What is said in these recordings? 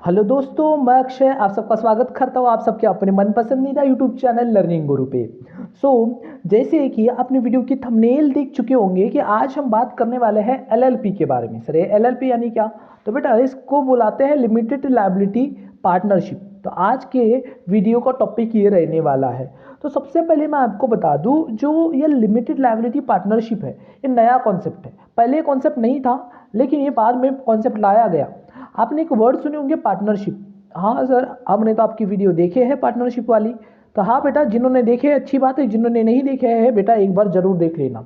Hello दोस्तों, मैं अक्षय आप सबका स्वागत करता हूँ आप सबके अपने मन पसंदीदा यूट्यूब चैनल लर्निंग गुरु पे। सो जैसे कि आपने वीडियो की थंबनेल देख चुके होंगे कि आज हम बात करने वाले हैं एलएलपी के बारे में। सर ये एलएलपी यानी क्या? तो बेटा इसको बुलाते हैं लिमिटेड लायबिलिटी पार्टनरशिप। तो आज के वीडियो का टॉपिक ये रहने वाला है। तो सबसे पहले मैं आपको बता दूं, जो ये लिमिटेड लायबिलिटी पार्टनरशिप है ये नया कॉन्सेप्ट है। पहले ये कॉन्सेप्ट नहीं था, लेकिन ये बाद में कॉन्सेप्ट लाया गया। आपने एक वर्ड सुने होंगे पार्टनरशिप। हाँ सर, हमने तो आपकी वीडियो देखे है पार्टनरशिप वाली। तो हाँ बेटा, जिन्होंने देखे अच्छी बात है, जिन्होंने नहीं देखे है बेटा एक बार जरूर देख लेना।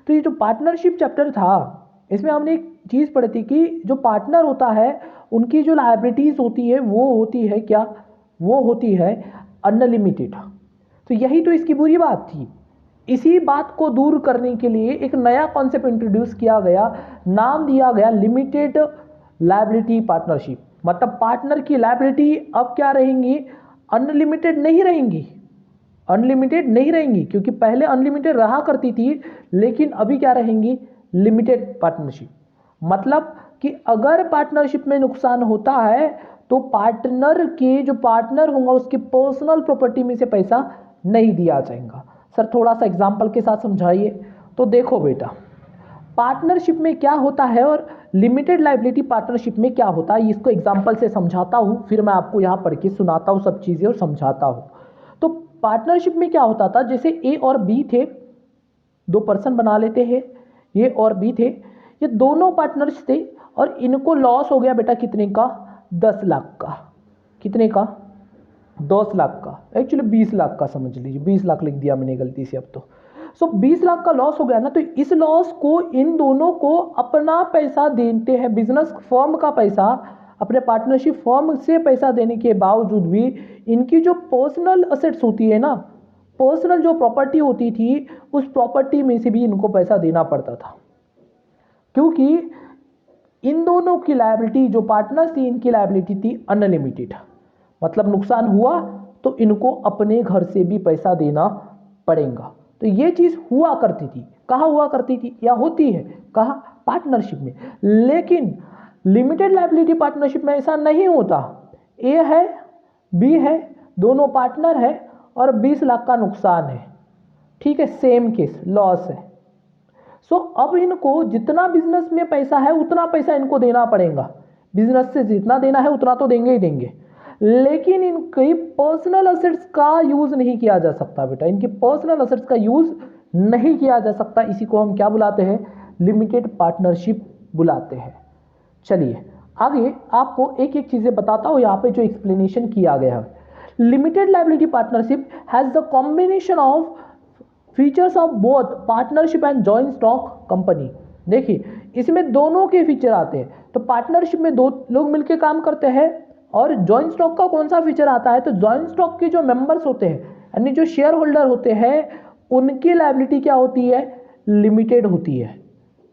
तो ये जो पार्टनरशिप चैप्टर था, इसमें हमने एक चीज़ पढ़ी थी कि जो पार्टनर होता है उनकी जो लायबिलिटीज़ होती है वो होती है क्या? वो होती है अनलिमिटेड। तो यही तो इसकी बुरी बात थी। इसी बात को दूर करने के लिए एक नया कॉन्सेप्ट इंट्रोड्यूस किया गया, नाम दिया गया लिमिटेड लायबिलिटी पार्टनरशिप। मतलब पार्टनर की लायबिलिटी अब क्या रहेंगी? अनलिमिटेड नहीं रहेंगी। अनलिमिटेड नहीं रहेंगी, क्योंकि पहले अनलिमिटेड रहा करती थी, लेकिन अभी क्या रहेंगी? Limited partnership. मतलब कि अगर पार्टनरशिप में नुकसान होता है तो पार्टनर के जो पार्टनर होगा उसकी पर्सनल प्रॉपर्टी में से पैसा नहीं दिया जाएगा। सर थोड़ा सा एग्जांपल के साथ समझाइए। तो देखो बेटा, पार्टनरशिप में क्या होता है और लिमिटेड लायबिलिटी पार्टनरशिप में क्या होता है, इसको एग्जांपल से समझाता हूँ, फिर मैं आपको यहाँ पढ़ के सुनाता हूँ सब चीज़ें और समझाता हूँ। तो पार्टनरशिप में क्या होता था, जैसे ए और बी थे, दो पर्सन बना लेते हैं, ये और बी थे, ये दोनों पार्टनर्स थे और इनको लॉस हो गया बेटा कितने का? 10 लाख का। कितने का? 10 लाख का। एक्चुअली 20 लाख का समझ लीजिए, 20 लाख लिख दिया मैंने गलती से अब तो। 20 लाख का लॉस हो गया ना, तो इस लॉस को इन दोनों को अपना पैसा देते हैं, बिजनेस फर्म का पैसा, अपने पार्टनरशिप फर्म से पैसा देने के बावजूद भी इनकी जो पर्सनल असेट्स होती है ना, पर्सनल जो प्रॉपर्टी होती थी, उस प्रॉपर्टी में से भी इनको पैसा देना पड़ता था। क्योंकि इन दोनों की लायबिलिटी, जो पार्टनर्स थी इनकी लायबिलिटी थी अनलिमिटेड। मतलब नुकसान हुआ तो इनको अपने घर से भी पैसा देना पड़ेगा। तो ये चीज़ हुआ करती थी। कहाँ हुआ करती थी या होती है? कहाँ? पार्टनरशिप में। लेकिन लिमिटेड लायबिलिटी पार्टनरशिप में ऐसा नहीं होता। ए है, बी है, दोनों पार्टनर है और 20 लाख का नुकसान है। ठीक है, सेम केस, लॉस है। अब इनको जितना बिजनेस में पैसा है उतना पैसा इनको देना पड़ेगा। बिजनेस से जितना देना है उतना तो देंगे ही देंगे, लेकिन इनकी पर्सनल असेट्स का यूज नहीं किया जा सकता बेटा। इनकी पर्सनल असेट्स का यूज नहीं किया जा सकता। इसी को हम क्या बुलाते हैं? लिमिटेड पार्टनरशिप बुलाते हैं। चलिए आगे आपको एक एक चीजें बताता हूं। यहां पे जो एक्सप्लेनेशन किया गया है, limited liability partnership has the combination of features of both partnership and joint stock company. देखिए इसमें दोनों के फीचर आते हैं। तो पार्टनरशिप में दो लोग मिलकर काम करते हैं, और जॉइंट स्टॉक का कौन सा फीचर आता है? तो जॉइंट स्टॉक के जो मेंबर्स होते हैं, यानी जो शेयर होल्डर होते हैं, उनकी लायबिलिटी क्या होती है? लिमिटेड होती है।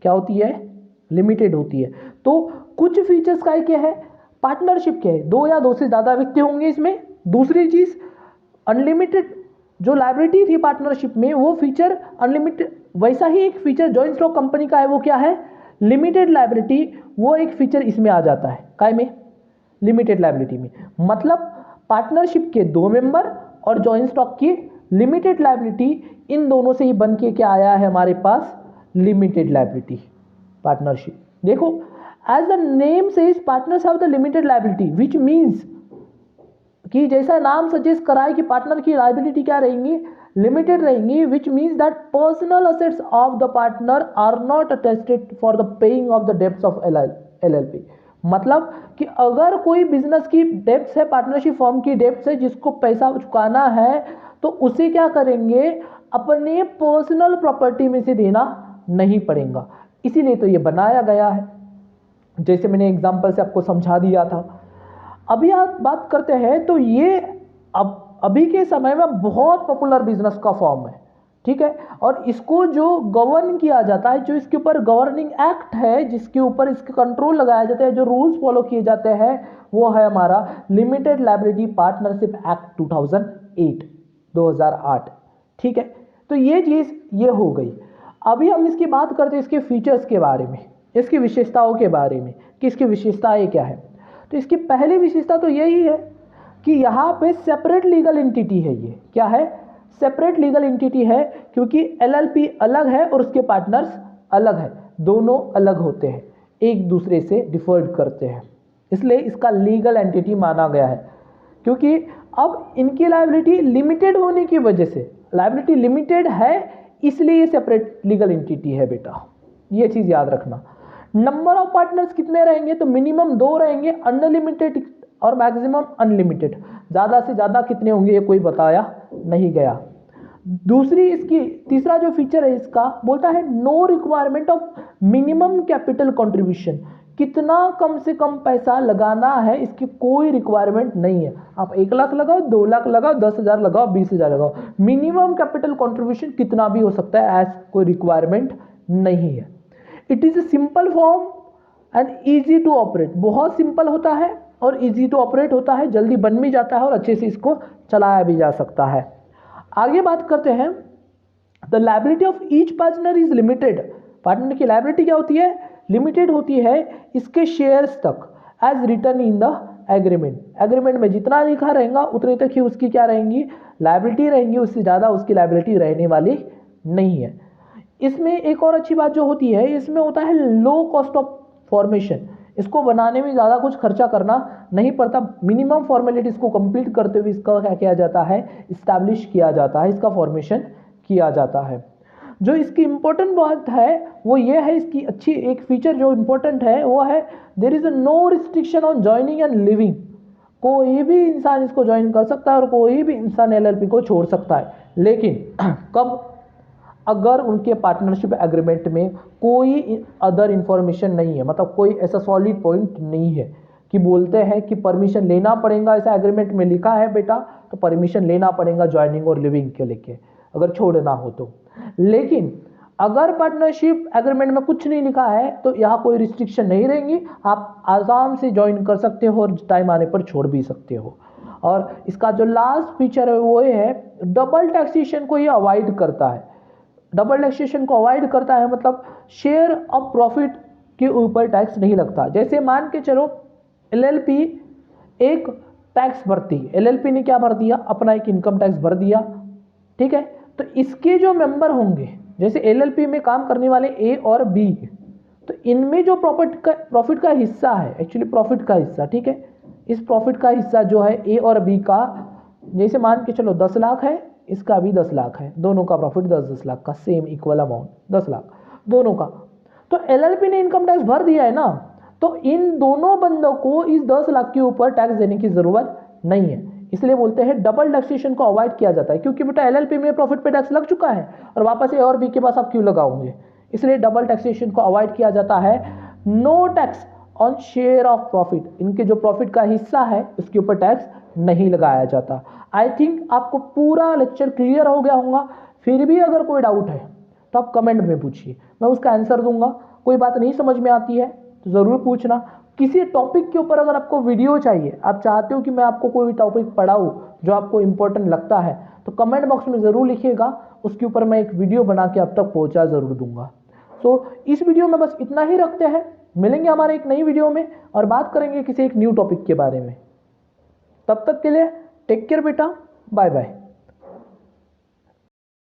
क्या होती है? लिमिटेड होती है। तो कुछ फीचर्स का क्या है? पार्टनरशिप के है, दो या दो से ज्यादा व्यक्ति होंगे इसमें। दूसरी चीज, अनलिमिटेड जो लायबिलिटी थी पार्टनरशिप में वो फीचर अनलिमिटेड। वैसा ही एक फीचर जॉइंट स्टॉक कंपनी का है, वो क्या है? Limited liability. वो एक फीचर इसमें आ जाता है, काय में? लिमिटेड लायबिलिटी में। मतलब पार्टनरशिप के दो मेंबर और जॉइंट स्टॉक की लिमिटेड लायबिलिटी, इन दोनों से ही बन के क्या आया है हमारे पास? Limited liability partnership. देखो, as the name says partners have the limited liability, which means कि जैसा नाम सजेस्ट करा है कि पार्टनर की लायबिलिटी क्या रहेंगी? लिमिटेड रहेंगी। Which means that personal assets of the partner are not attested for the paying of the debts of LLP. मतलब कि अगर कोई बिजनेस की डेब्ट्स है, पार्टनरशिप फर्म की डेब्ट्स है जिसको पैसा चुकाना है, तो उसे क्या करेंगे? अपने पर्सनल प्रॉपर्टी में से देना नहीं पड़ेगा। इसीलिए तो ये बनाया गया है, जैसे मैंने एग्जांपल से आपको समझा दिया था। अभी आप बात करते हैं, तो ये अभी के समय में बहुत पॉपुलर बिजनेस का फॉर्म है। ठीक है, और इसको जो गवर्न किया जाता है, जो इसके ऊपर गवर्निंग एक्ट है, जिसके ऊपर इसके कंट्रोल लगाया जाता है, जो रूल्स फॉलो किए जाते हैं, वो है हमारा लिमिटेड लायबिलिटी पार्टनरशिप एक्ट 2008। ठीक है, तो ये चीज ये हो गई। अभी हम इसकी बात करते हैं इसके फीचर्स के बारे में, इसकी विशेषताओं के बारे में कि इसकी विशेषताएं क्या है। तो इसकी पहली विशेषता तो यही है कि यहाँ पे सेपरेट लीगल एंटिटी है। ये क्या है? सेपरेट लीगल एंटिटी है, क्योंकि एलएलपी अलग है और उसके पार्टनर्स अलग है, दोनों अलग होते हैं, एक दूसरे से डिफर्ड करते हैं, इसलिए इसका लीगल एंटिटी माना गया है। क्योंकि अब इनकी लायबिलिटी लिमिटेड होने की वजह से, लायबिलिटी लिमिटेड है इसलिए ये सेपरेट लीगल एंटिटी है बेटा, ये चीज याद रखना। नंबर ऑफ पार्टनर्स कितने रहेंगे? तो मिनिमम 2 रहेंगे, अनलिमिटेड और मैक्सिमम अनलिमिटेड। ज्यादा से ज्यादा कितने होंगे ये कोई बताया नहीं गया। दूसरी इसकी तीसरा जो फीचर है इसका बोलता है no requirement of minimum capital contribution, कितना कम से कम पैसा लगाना है इसकी कोई रिक्वायरमेंट नहीं है। आप 1 लाख लगाओ, 2 लाख लगाओ, 10,000 लगाओ, 20,000 लगाओ, मिनिमम कैपिटल कंट्रीब्यूशन कितना भी हो सकता है, ऐसा कोई रिक्वायरमेंट नहीं है। It is a simple form and easy to operate, बहुत सिंपल होता है और ईजी टू ऑपरेट होता है, जल्दी बन भी जाता है और अच्छे से इसको चलाया भी जा सकता है। आगे बात करते हैं, the liability of each partner is limited. Partner की लायबिलिटी क्या होती है? लिमिटेड होती है इसके शेयर्स तक, as written in the agreement. Agreement में जितना लिखा रहेगा उतने तक ही उसकी क्या रहेंगी? लायबिलिटी रहेंगी, उससे ज़्यादा उसकी लायबिलिटी रहने वाली नहीं है। इसमें एक और अच्छी बात जो होती है, इसमें होता है लो कॉस्ट ऑफ फॉर्मेशन, इसको बनाने में ज़्यादा कुछ खर्चा करना नहीं पड़ता, मिनिमम फॉर्मेलिटीज़ को कंप्लीट करते हुए इसका क्या किया जाता है? इस्टेब्लिश किया जाता है, इसका फॉर्मेशन किया जाता है। जो इसकी इंपॉर्टेंट बात है वो ये है, इसकी अच्छी एक फीचर जो इंपॉर्टेंट है वो है there is no restriction on joining and leaving. कोई भी इंसान इसको ज्वाइन कर सकता है और कोई भी इंसान एलएलपी को छोड़ सकता है, लेकिन कब? अगर उनके पार्टनरशिप एग्रीमेंट में कोई अदर इंफॉर्मेशन नहीं है, मतलब कोई ऐसा सॉलिड पॉइंट नहीं है कि बोलते हैं कि परमिशन लेना पड़ेगा, ऐसा एग्रीमेंट में लिखा है बेटा तो परमिशन लेना पड़ेगा ज्वाइनिंग और लिविंग के लेके अगर छोड़ना हो तो। लेकिन अगर पार्टनरशिप एग्रीमेंट में कुछ नहीं लिखा है तो यहाँ कोई रिस्ट्रिक्शन नहीं रहेंगी, आप आराम से ज्वाइन कर सकते हो और टाइम आने पर छोड़ भी सकते हो। और इसका जो लास्ट फीचर है वो ये है, डबल टैक्सेशन को ये अवॉइड करता है। डबल टैक्सेशन को अवॉइड करता है मतलब शेयर ऑफ प्रॉफिट के ऊपर टैक्स नहीं लगता। जैसे मान के चलो एलएलपी एक टैक्स भरती है, एलएलपी ने क्या भर दिया? अपना एक इनकम टैक्स भर दिया, ठीक है। तो इसके जो मेंबर होंगे, जैसे एलएलपी में काम करने वाले ए और बी, तो इनमें जो प्रॉफिट का हिस्सा है, एक्चुअली प्रॉफिट का हिस्सा, ठीक है, इस प्रॉफिट का हिस्सा जो है ए और बी का, जैसे मान के चलो 10 लाख है, इसका भी 10 लाख है, दोनों का प्रॉफिट 10-10 लाख का, सेम इक्वल अमाउंट 10 लाख दोनों का। तो एलएलपी ने इनकम टैक्स भर दिया है ना, तो इन दोनों बंदों को इस 10 लाख के ऊपर टैक्स देने की जरूरत नहीं है। इसलिए बोलते हैं डबल टैक्सेशन को अवॉइड किया जाता है, क्योंकि बेटा एलएलपी में प्रॉफिट पे टैक्स लग चुका है और वापस ए और बी के पास आप क्यों लगाओगे, इसलिए डबल टैक्सेशन को अवॉइड किया जाता है। No tax on share of profit, इनके जो प्रॉफिट का हिस्सा है उसके ऊपर टैक्स नहीं लगाया जाता। आई थिंक आपको पूरा लेक्चर क्लियर हो गया होगा। फिर भी अगर कोई डाउट है तो आप कमेंट में पूछिए, मैं उसका आंसर दूंगा। कोई बात नहीं समझ में आती है तो ज़रूर पूछना। किसी टॉपिक के ऊपर अगर आपको वीडियो चाहिए, आप चाहते हो कि मैं आपको कोई टॉपिक पढ़ाऊँ जो आपको इंपॉर्टेंट लगता है, तो कमेंट बॉक्स में ज़रूर लिखिएगा, उसके ऊपर मैं एक वीडियो बना के आप तक पहुँचा ज़रूर दूंगा। सो इस वीडियो में बस इतना ही रखते हैं, मिलेंगे हमारे एक नई वीडियो में और बात करेंगे किसी एक न्यू टॉपिक के बारे में। तब तक के लिए टेक केयर बेटा, बाय बाय।